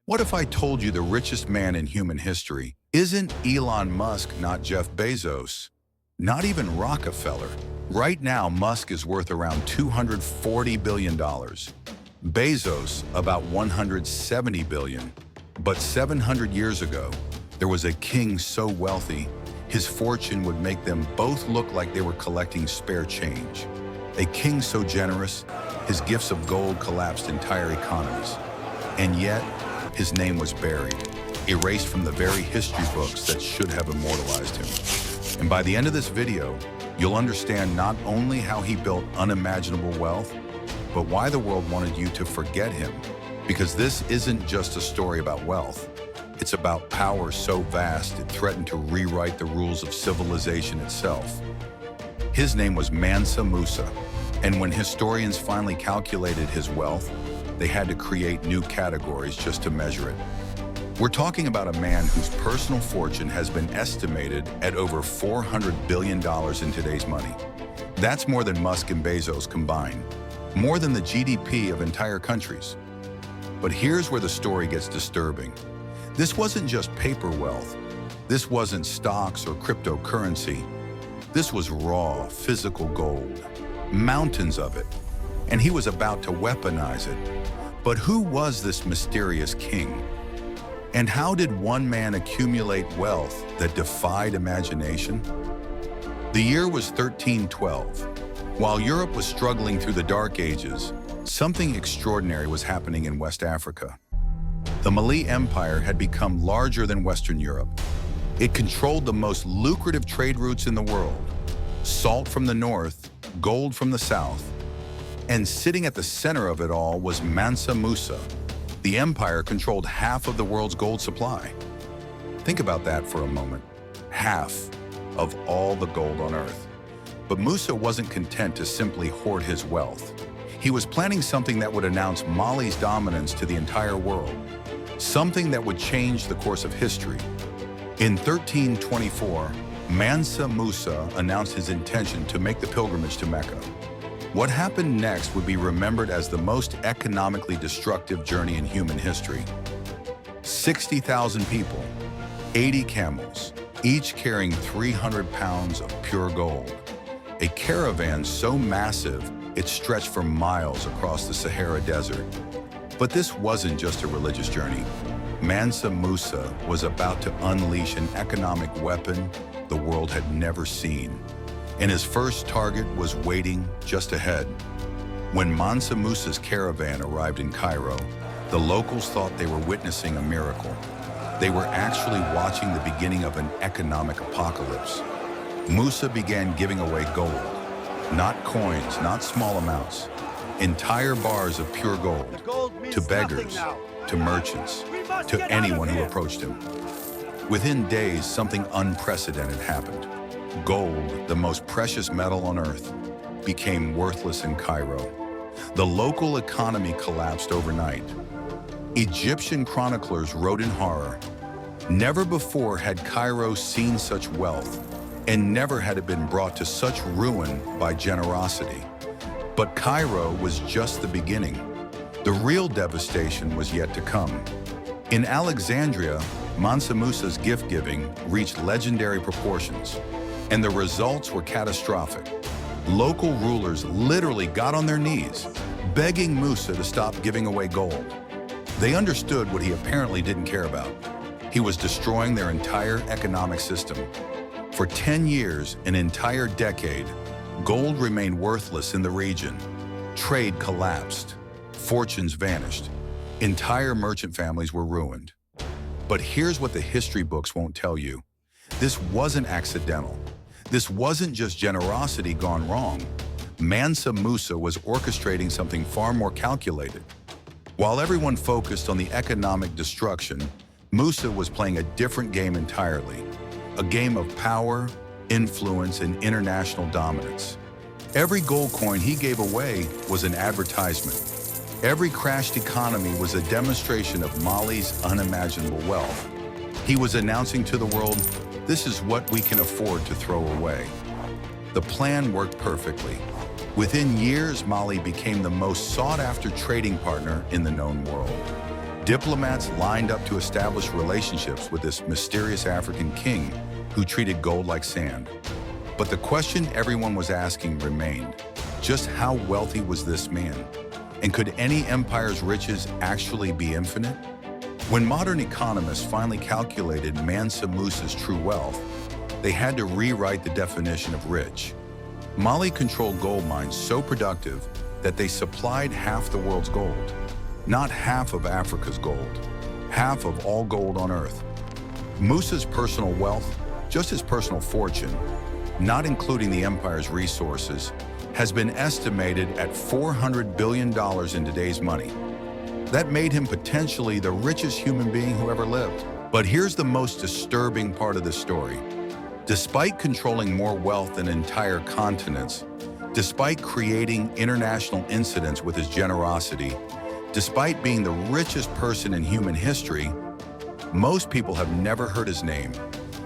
What if I told you the richest man in human history isn't Elon Musk, not Jeff Bezos, not even Rockefeller? Right now, Musk is worth around $240 billion. Bezos, about $170 billion. But 700 years ago, there was a king so wealthy, his fortune would make them both look like they were collecting spare change. A king so generous, his gifts of gold collapsed entire economies. And yet, his name was buried, erased from the very history books that should have immortalized him. And by the end of this video, you'll understand not only how he built unimaginable wealth, but why the world wanted you to forget him. Because this isn't just a story about wealth. It's about power so vast it threatened to rewrite the rules of civilization itself. His name was Mansa Musa, and when historians finally calculated his wealth, they had to create new categories just to measure it. We're talking about a man whose personal fortune has been estimated at over $400 billion in today's money. That's more than Musk and Bezos combined, more than the GDP of entire countries. But here's where the story gets disturbing. This wasn't just paper wealth. This wasn't stocks or cryptocurrency. This was raw, physical gold, mountains of it, and he was about to weaponize it. But who was this mysterious king? And how did one man accumulate wealth that defied imagination? The year was 1312. While Europe was struggling through the Dark Ages, something extraordinary was happening in West Africa. The Mali Empire had become larger than Western Europe. It controlled the most lucrative trade routes in the world: salt from the north, gold from the south. And sitting at the center of it all was Mansa Musa. The empire controlled half of the world's gold supply. Think about that for a moment. Half of all the gold on Earth. But Musa wasn't content to simply hoard his wealth. He was planning something that would announce Mali's dominance to the entire world. Something that would change the course of history. In 1324, Mansa Musa announced his intention to make the pilgrimage to Mecca. What happened next would be remembered as the most economically destructive journey in human history. 60,000 people, 80 camels, each carrying 300 pounds of pure gold. A caravan so massive, it stretched for miles across the Sahara Desert. But this wasn't just a religious journey. Mansa Musa was about to unleash an economic weapon the world had never seen. And his first target was waiting just ahead. When Mansa Musa's caravan arrived in Cairo, the locals thought they were witnessing a miracle. They were actually watching the beginning of an economic apocalypse. Musa began giving away gold. Not coins, not small amounts. Entire bars of pure gold to beggars, to merchants, to anyone who approached him. Within days, something unprecedented happened. Gold, the most precious metal on Earth, became worthless in Cairo. The local economy collapsed overnight. Egyptian chroniclers wrote in horror, "Never before had Cairo seen such wealth, and never had it been brought to such ruin by generosity." But Cairo was just the beginning. The real devastation was yet to come. In Alexandria, Mansa Musa's gift-giving reached legendary proportions, and the results were catastrophic. Local rulers literally got on their knees, begging Musa to stop giving away gold. They understood what he apparently didn't care about. He was destroying their entire economic system. For 10 years, an entire decade, gold remained worthless in the region. Trade collapsed. Fortunes vanished. Entire merchant families were ruined. But here's what the history books won't tell you. This wasn't accidental. This wasn't just generosity gone wrong. Mansa Musa was orchestrating something far more calculated. While everyone focused on the economic destruction, Musa was playing a different game entirely. A game of power, influence, and international dominance. Every gold coin he gave away was an advertisement. Every crashed economy was a demonstration of Mali's unimaginable wealth. He was announcing to the world, this is what we can afford to throw away. The plan worked perfectly. Within years, Mali became the most sought-after trading partner in the known world. Diplomats lined up to establish relationships with this mysterious African king who treated gold like sand. But the question everyone was asking remained, just how wealthy was this man? And could any empire's riches actually be infinite? When modern economists finally calculated Mansa Musa's true wealth, they had to rewrite the definition of rich. Mali controlled gold mines so productive that they supplied half the world's gold. Not half of Africa's gold, half of all gold on Earth. Musa's personal wealth, just his personal fortune, not including the empire's resources, has been estimated at $400 billion in today's money. That made him potentially the richest human being who ever lived. But here's the most disturbing part of the story. Despite controlling more wealth than entire continents, despite creating international incidents with his generosity, despite being the richest person in human history, most people have never heard his name.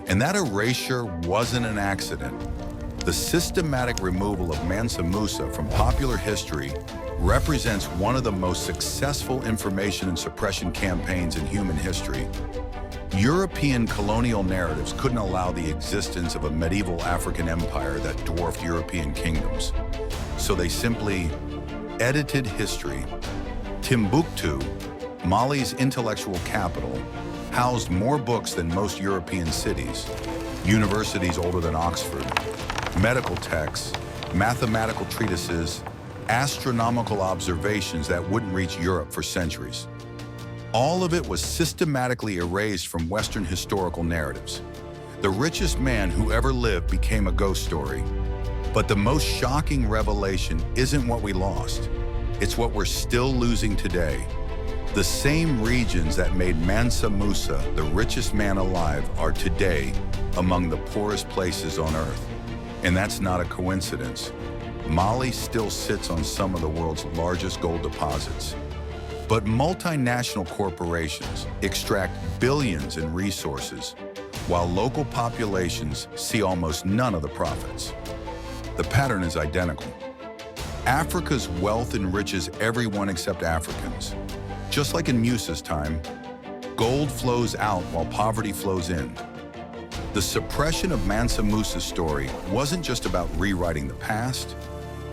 And that erasure wasn't an accident. The systematic removal of Mansa Musa from popular history represents one of the most successful information and suppression campaigns in human history. European colonial narratives couldn't allow the existence of a medieval African empire that dwarfed European kingdoms. So they simply edited history. Timbuktu, Mali's intellectual capital, housed more books than most European cities, universities older than Oxford, medical texts, mathematical treatises, astronomical observations that wouldn't reach Europe for centuries. All of it was systematically erased from Western historical narratives. The richest man who ever lived became a ghost story. But the most shocking revelation isn't what we lost. It's what we're still losing today. The same regions that made Mansa Musa the richest man alive are today among the poorest places on Earth. And that's not a coincidence. Mali still sits on some of the world's largest gold deposits. But multinational corporations extract billions in resources, while local populations see almost none of the profits. The pattern is identical. Africa's wealth enriches everyone except Africans. Just like in Musa's time, gold flows out while poverty flows in. The suppression of Mansa Musa's story wasn't just about rewriting the past,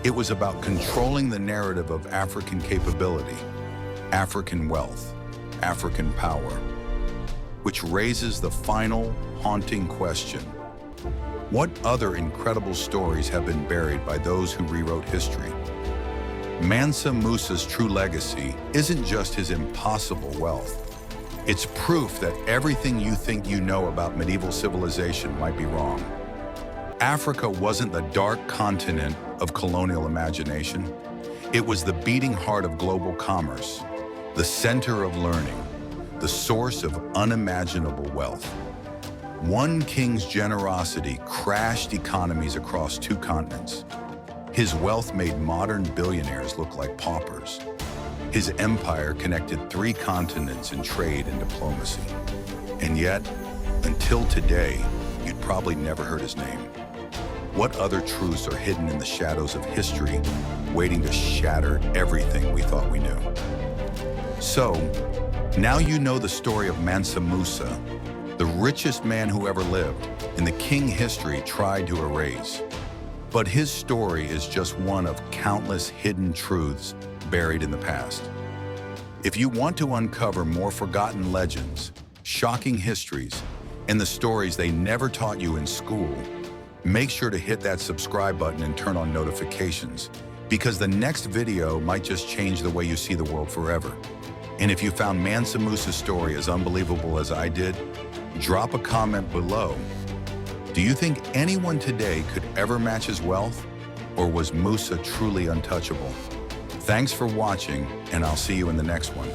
it was about controlling the narrative of African capability, African wealth, African power, which raises the final, haunting question. What other incredible stories have been buried by those who rewrote history? Mansa Musa's true legacy isn't just his impossible wealth. It's proof that everything you think you know about medieval civilization might be wrong. Africa wasn't the dark continent of colonial imagination. It was the beating heart of global commerce, the center of learning, the source of unimaginable wealth. One king's generosity crashed economies across 2 continents. His wealth made modern billionaires look like paupers. His empire connected 3 continents in trade and diplomacy. And yet, until today, you'd probably never heard his name. What other truths are hidden in the shadows of history, waiting to shatter everything we thought we knew? So, now you know the story of Mansa Musa, the richest man who ever lived, and the king history tried to erase. But his story is just one of countless hidden truths buried in the past. If you want to uncover more forgotten legends, shocking histories, and the stories they never taught you in school, make sure to hit that subscribe button and turn on notifications, because the next video might just change the way you see the world forever. And if you found Mansa Musa's story as unbelievable as I did, drop a comment below. Do you think anyone today could ever match his wealth? Or was Musa truly untouchable? Thanks for watching, and I'll see you in the next one.